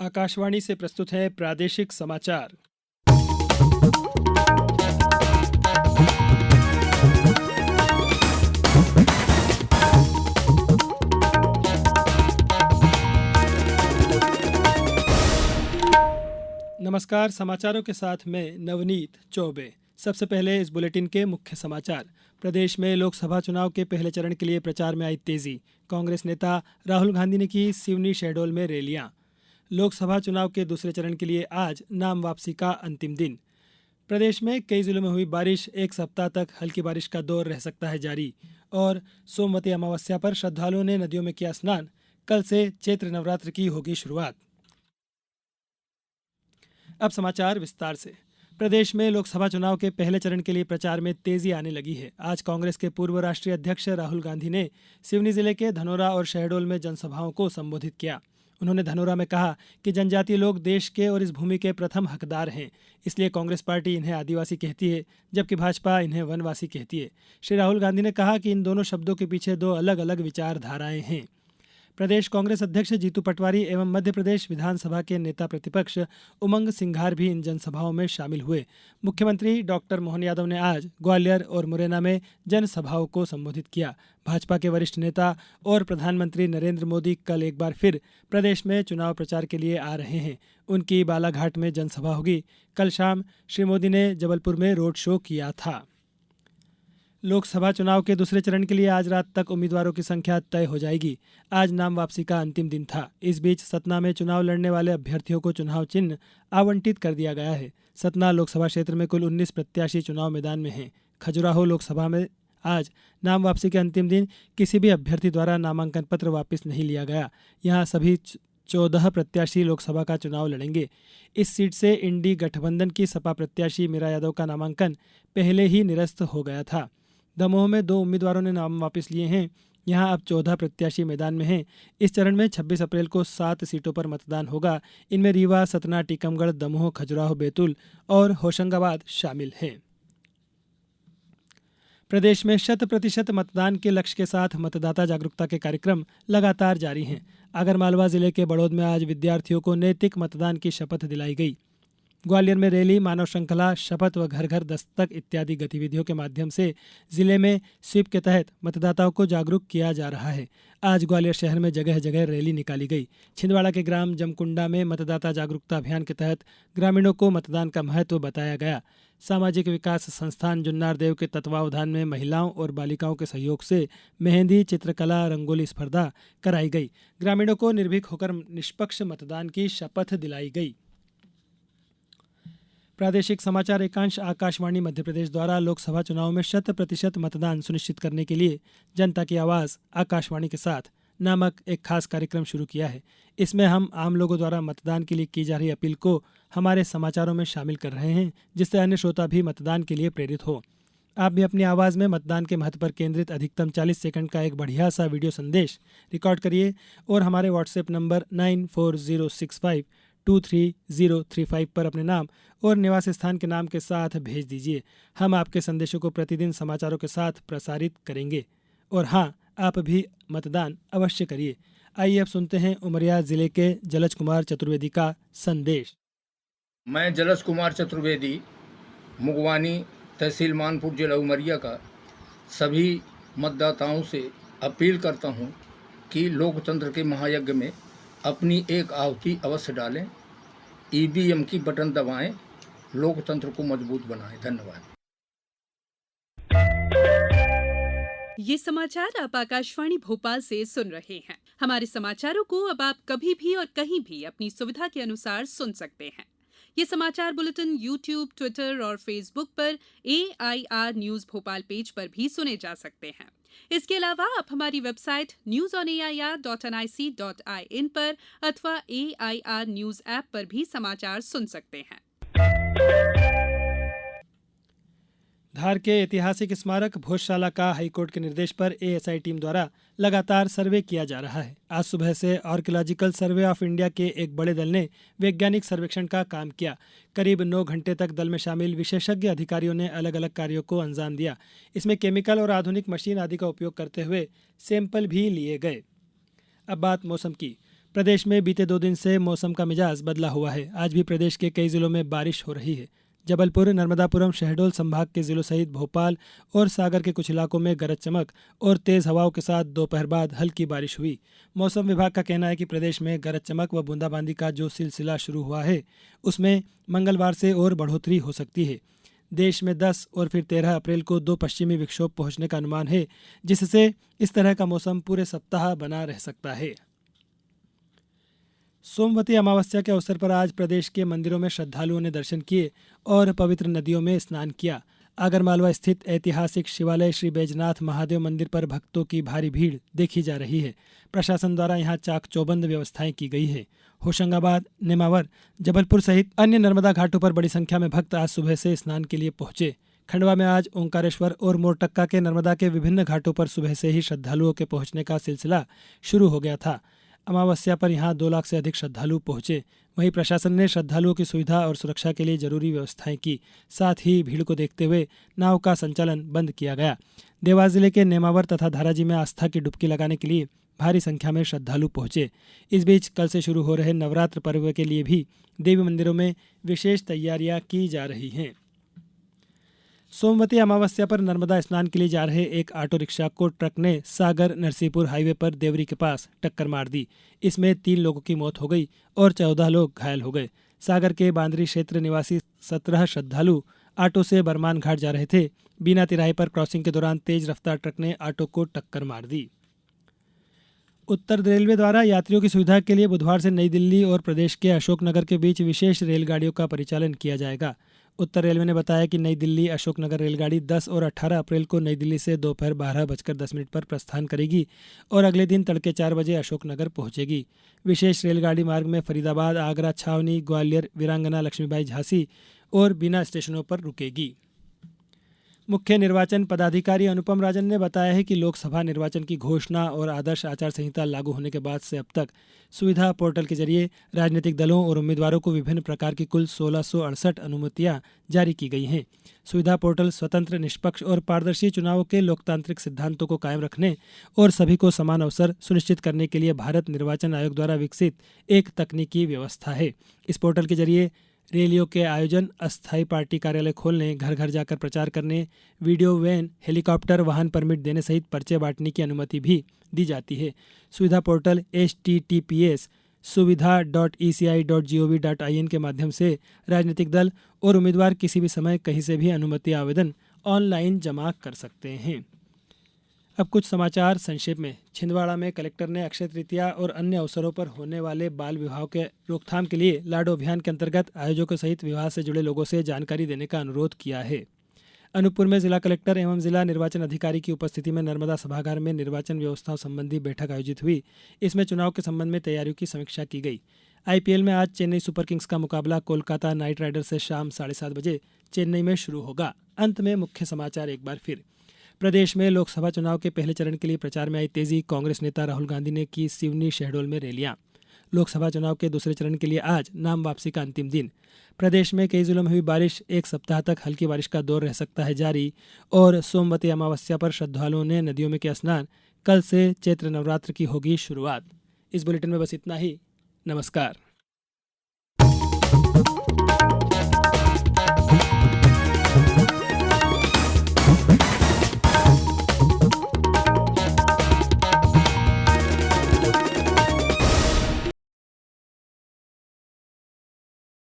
आकाशवाणी से प्रस्तुत है प्रादेशिक समाचार। नमस्कार, समाचारों के साथ मैं नवनीत चौबे। सबसे पहले इस बुलेटिन के मुख्य समाचार। प्रदेश में लोकसभा चुनाव के पहले चरण के लिए प्रचार में आई तेजी। कांग्रेस नेता राहुल गांधी ने की सिवनी शहडोल में रैलियां। लोकसभा चुनाव के दूसरे चरण के लिए आज नाम वापसी का अंतिम दिन। प्रदेश में कई जिलों में हुई बारिश, एक सप्ताह तक हल्की बारिश का दौर रह सकता है जारी। और सोमवती अमावस्या पर श्रद्धालुओं ने नदियों में किया स्नान। कल से चैत्र नवरात्र की होगी शुरुआत। अब समाचार विस्तार से। प्रदेश में लोकसभा चुनाव के पहले चरण के लिए प्रचार में तेजी आने लगी है। आज कांग्रेस के पूर्व राष्ट्रीय अध्यक्ष राहुल गांधी ने सिवनी जिले के धनोरा और शहडोल में जनसभाओं को संबोधित किया। उन्होंने धनोरा में कहा कि जनजातीय लोग देश के और इस भूमि के प्रथम हकदार हैं, इसलिए कांग्रेस पार्टी इन्हें आदिवासी कहती है, जबकि भाजपा इन्हें वनवासी कहती है। श्री राहुल गांधी ने कहा कि इन दोनों शब्दों के पीछे दो अलग अलग विचारधाराएं हैं। प्रदेश कांग्रेस अध्यक्ष जीतू पटवारी एवं मध्य प्रदेश विधानसभा के नेता प्रतिपक्ष उमंग सिंघार भी इन जनसभाओं में शामिल हुए। मुख्यमंत्री डॉक्टर मोहन यादव ने आज ग्वालियर और मुरैना में जनसभाओं को संबोधित किया। भाजपा के वरिष्ठ नेता और प्रधानमंत्री नरेंद्र मोदी कल एक बार फिर प्रदेश में चुनाव प्रचार के लिए आ रहे हैं। उनकी बालाघाट में जनसभा होगी। कल शाम श्री मोदी ने जबलपुर में रोड शो किया था। लोकसभा चुनाव के दूसरे चरण के लिए आज रात तक उम्मीदवारों की संख्या तय हो जाएगी। आज नाम वापसी का अंतिम दिन था। इस बीच सतना में चुनाव लड़ने वाले अभ्यर्थियों को चुनाव चिन्ह आवंटित कर दिया गया है। सतना लोकसभा क्षेत्र में कुल 19 प्रत्याशी चुनाव मैदान में हैं। खजुराहो लोकसभा में आज नाम वापसी के अंतिम दिन किसी भी अभ्यर्थी द्वारा नामांकन पत्र वापस नहीं लिया गया। यहाँ सभी 14 प्रत्याशी लोकसभा का चुनाव लड़ेंगे। इस सीट से इंडी गठबंधन की सपा प्रत्याशी मीरा यादव का नामांकन पहले ही निरस्त हो गया था। दमोह में 2 उम्मीदवारों ने नाम वापस लिए हैं। यहां अब 14 प्रत्याशी मैदान में हैं। इस चरण में 26 अप्रैल को 7 सीटों पर मतदान होगा। इनमें रीवा, सतना, टीकमगढ़, दमोह, खजुराहो, बैतूल और होशंगाबाद शामिल हैं। प्रदेश में 100% मतदान के लक्ष्य के साथ मतदाता जागरूकता के कार्यक्रम लगातार जारी हैं। आगरमालवा जिले के बड़ौद में आज विद्यार्थियों को नैतिक मतदान की शपथ दिलाई गई। ग्वालियर में रैली, मानव श्रृंखला, शपथ व घर घर दस्तक इत्यादि गतिविधियों के माध्यम से जिले में स्वीप के तहत मतदाताओं को जागरूक किया जा रहा है। आज ग्वालियर शहर में जगह जगह रैली निकाली गई। छिंदवाड़ा के ग्राम जमकुंडा में मतदाता जागरूकता अभियान के तहत ग्रामीणों को मतदान का महत्व बताया गया। सामाजिक विकास संस्थान जुन्नार देव के तत्वावधान में महिलाओं और बालिकाओं के सहयोग से मेहंदी, चित्रकला, रंगोली स्पर्धा कराई गई। ग्रामीणों को निर्भीक होकर निष्पक्ष मतदान की शपथ दिलाई गई। प्रादेशिक समाचार एकांश आकाशवाणी मध्य प्रदेश द्वारा लोकसभा चुनाव में 100% मतदान सुनिश्चित करने के लिए जनता की आवाज़ आकाशवाणी के साथ नामक एक खास कार्यक्रम शुरू किया है। इसमें हम आम लोगों द्वारा मतदान के लिए की जा रही अपील को हमारे समाचारों में शामिल कर रहे हैं, जिससे अन्य श्रोता भी मतदान के लिए प्रेरित हो। आप भी अपनी आवाज़ में मतदान के महत्व पर केंद्रित अधिकतम 40 सेकंड का एक बढ़िया सा वीडियो संदेश रिकॉर्ड करिए और हमारे व्हाट्सएप नंबर 9406523035 पर अपने नाम और निवास स्थान के नाम के साथ भेज दीजिए। हम आपके संदेशों को प्रतिदिन समाचारों के साथ प्रसारित करेंगे। और हाँ, आप भी मतदान अवश्य करिए। आइए अब सुनते हैं उमरिया जिले के जलज कुमार चतुर्वेदी का संदेश। मैं जलज कुमार चतुर्वेदी, मुगवानी, तहसील मानपुर, जिला उमरिया का सभी मतदाताओं से अपील करता हूं कि लोकतंत्र के महायज्ञ में अपनी एक आहुति अवश्य डालें। ईवीएम की बटन दबाएं, लोकतंत्र को मजबूत बनाएं। धन्यवाद। ये समाचार आप आकाशवाणी भोपाल से सुन रहे हैं। हमारे समाचारों को अब आप कभी भी और कहीं भी अपनी सुविधा के अनुसार सुन सकते हैं। ये समाचार बुलेटिन YouTube, ट्विटर और फेसबुक पर AIR न्यूज भोपाल पेज पर भी सुने जा सकते हैं। इसके अलावा आप हमारी वेबसाइट newsonair.nic.in पर अथवा AIR न्यूज ऐप पर भी समाचार सुन सकते हैं। धार के ऐतिहासिक स्मारक भोजशाला का हाईकोर्ट के निर्देश पर ASI टीम द्वारा लगातार सर्वे किया जा रहा है। आज सुबह से आर्कियोलॉजिकल सर्वे ऑफ इंडिया के एक बड़े दल ने वैज्ञानिक सर्वेक्षण का काम किया। करीब 9 घंटे तक दल में शामिल विशेषज्ञ अधिकारियों ने अलग अलग कार्यों को अंजाम दिया। इसमें केमिकल और आधुनिक मशीन आदि का उपयोग करते हुए सैंपल भी लिए गए। अब बात मौसम की। प्रदेश में बीते 2 दिन से मौसम का मिजाज बदला हुआ है। आज भी प्रदेश के कई जिलों में बारिश हो रही है। जबलपुर, नर्मदापुरम, शहडोल संभाग के जिलों सहित भोपाल और सागर के कुछ इलाकों में गरज चमक और तेज हवाओं के साथ दोपहर बाद हल्की बारिश हुई। मौसम विभाग का कहना है कि प्रदेश में गरज चमक व बूंदाबांदी का जो सिलसिला शुरू हुआ है उसमें मंगलवार से और बढ़ोतरी हो सकती है। देश में 10 और फिर 13 अप्रैल को 2 पश्चिमी विक्षोभ पहुंचने का अनुमान है, जिससे इस तरह का मौसम पूरे सप्ताह बना रह सकता है। सोमवती अमावस्या के अवसर पर आज प्रदेश के मंदिरों में श्रद्धालुओं ने दर्शन किए और पवित्र नदियों में स्नान किया। आगरमालवा स्थित ऐतिहासिक शिवालय श्री बैजनाथ महादेव मंदिर पर भक्तों की भारी भीड़ देखी जा रही है। प्रशासन द्वारा यहां चाक चौबंद व्यवस्थाएं की गई है। होशंगाबाद, नेमावर, जबलपुर सहित अन्य नर्मदा घाटों पर बड़ी संख्या में भक्त आज सुबह से स्नान के लिए पहुंचे। खंडवा में आज ओंकारेश्वर और मोरटक्का के नर्मदा के विभिन्न घाटों पर सुबह से ही श्रद्धालुओं के पहुंचने का सिलसिला शुरू हो गया था। अमावस्या पर यहां 2 लाख से अधिक श्रद्धालु पहुंचे। वहीं प्रशासन ने श्रद्धालुओं की सुविधा और सुरक्षा के लिए जरूरी व्यवस्थाएं की। साथ ही भीड़ को देखते हुए नाव का संचालन बंद किया गया। देवास जिले के नेमावर तथा धाराजी में आस्था की डुबकी लगाने के लिए भारी संख्या में श्रद्धालु पहुंचे। इस बीच कल से शुरू हो रहे नवरात्र पर्व के लिए भी देवी मंदिरों में विशेष तैयारियां की जा रही हैं। सोमवती अमावस्या पर नर्मदा स्नान के लिए जा रहे एक ऑटो रिक्शा को ट्रक ने सागर नरसीपुर हाईवे पर देवरी के पास टक्कर मार दी। इसमें 3 लोगों की मौत हो गई और 14 लोग घायल हो गए। सागर के बांदरी क्षेत्र निवासी 17 श्रद्धालु ऑटो से बरमान घाट जा रहे थे। बिना तिराहे पर क्रॉसिंग के दौरान तेज रफ्तार ट्रक ने ऑटो को टक्कर मार दी। उत्तर रेलवे द्वारा यात्रियों की सुविधा के लिए बुधवार से नई दिल्ली और प्रदेश के अशोकनगर के बीच विशेष रेलगाड़ियों का परिचालन किया जाएगा। उत्तर रेलवे ने बताया कि नई दिल्ली अशोकनगर रेलगाड़ी 10 और 18 अप्रैल को नई दिल्ली से दोपहर 12:10 पर प्रस्थान करेगी और अगले दिन तड़के 4 बजे अशोकनगर पहुंचेगी। विशेष रेलगाड़ी मार्ग में फरीदाबाद, आगरा, छावनी, ग्वालियर, वीरांगना, लक्ष्मीबाई, झांसी और बीना स्टेशनों पर रुकेगी। मुख्य निर्वाचन पदाधिकारी अनुपम राजन ने बताया है कि लोकसभा निर्वाचन की घोषणा और आदर्श आचार संहिता लागू होने के बाद से अब तक सुविधा पोर्टल के जरिए राजनीतिक दलों और उम्मीदवारों को विभिन्न प्रकार की कुल 1668 अनुमतियां जारी की गई हैं। सुविधा पोर्टल स्वतंत्र, निष्पक्ष और पारदर्शी चुनावों के लोकतांत्रिक सिद्धांतों को कायम रखने और सभी को समान अवसर सुनिश्चित करने के लिए भारत निर्वाचन आयोग द्वारा विकसित एक तकनीकी व्यवस्था है। इस पोर्टल के जरिए रैलियों के आयोजन, अस्थायी पार्टी कार्यालय खोलने, घर घर जाकर प्रचार करने, वीडियो वैन, हेलीकॉप्टर वाहन परमिट देने सहित पर्चे बांटने की अनुमति भी दी जाती है। सुविधा पोर्टल https://suvidha.eci.gov.in के माध्यम से राजनीतिक दल और उम्मीदवार किसी भी समय कहीं से भी अनुमति आवेदन ऑनलाइन जमा कर सकते हैं। अब कुछ समाचार संक्षेप में। छिंदवाड़ा में कलेक्टर ने अक्षय तृतीया और अन्य अवसरों पर होने वाले बाल विवाह के रोकथाम के लिए लाडो अभियान के अंतर्गत आयोजकों सहित विवाह से जुड़े लोगों से जानकारी देने का अनुरोध किया है। अनूपपुर में जिला कलेक्टर एवं जिला निर्वाचन अधिकारी की उपस्थिति में नर्मदा सभागार में निर्वाचन व्यवस्थाओं संबंधी बैठक आयोजित हुई। इसमें चुनाव के संबंध में तैयारियों की समीक्षा की गई। आईपीएल में आज चेन्नई सुपर किंग्स का मुकाबला कोलकाता नाइट राइडर्स से शाम 7:30 बजे चेन्नई में शुरू होगा। अंत में मुख्य समाचार एक बार फिर। प्रदेश में लोकसभा चुनाव के पहले चरण के लिए प्रचार में आई तेजी। कांग्रेस नेता राहुल गांधी ने की सिवनी, शहडोल में रैलियां। लोकसभा चुनाव के दूसरे चरण के लिए आज नाम वापसी का अंतिम दिन। प्रदेश में कई जिलों में हुई बारिश, एक सप्ताह तक हल्की बारिश का दौर रह सकता है जारी। और सोमवती अमावस्या पर श्रद्धालुओं ने नदियों में किया स्नान। कल से चैत्र नवरात्र की होगी शुरुआत। इस बुलेटिन में बस इतना ही। नमस्कार।